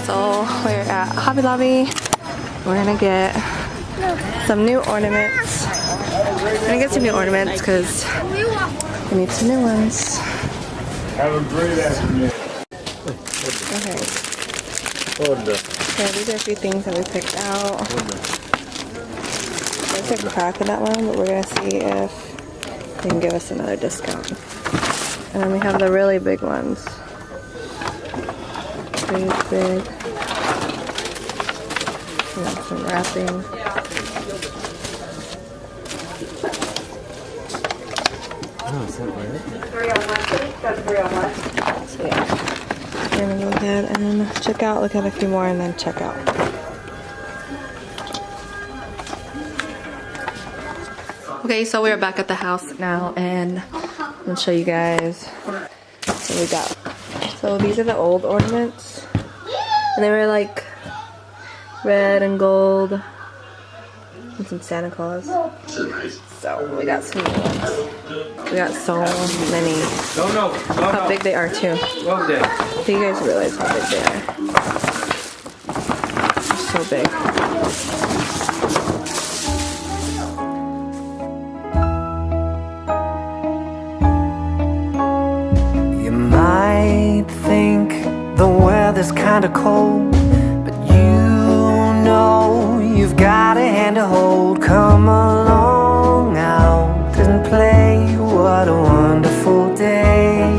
So we're at Hobby Lobby. We're gonna get some new ornaments. I'm gonna get some new ornaments because we need some new ones. Have a great afternoon. Okay. So these are a few things that we picked out. There's a crack in that one, but we're gonna see if they can give us another discount. And then we have the really big ones. Big. Some wrapping. Oh, is that right? 301. That's 301. So yeah, we're gonna go ahead and check out, look at a few more, and then check out. Okay, so we're back at the house now, and I'm gonna show you guys what we got. So these are the old ornaments, and they were like red and gold, and some Santa Claus. So we got some new ones. We got so many. How big they are too. Do you guys realize how big they are? They're so big. You might think the weather's kinda cold, but you know you've got a hand to hold. Come along out and play. What a wonderful day.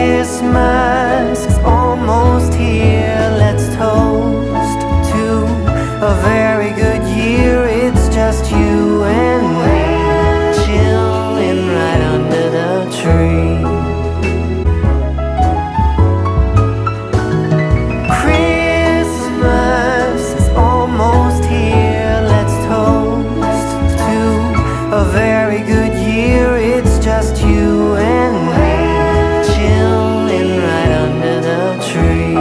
Christmas is almost here. Let's toast to a very good year. It's just you and me, chilling right under the tree. A very good year, it's just you and me, chilling right under the tree.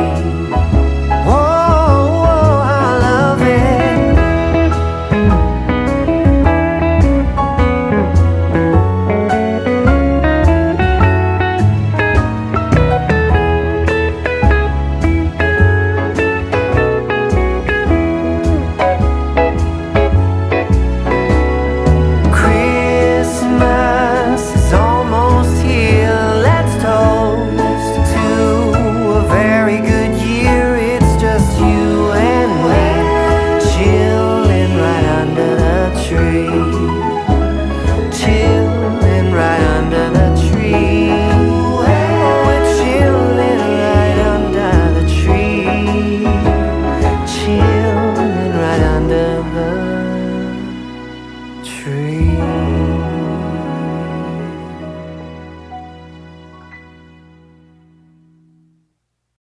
Whoa, I love it. Tree.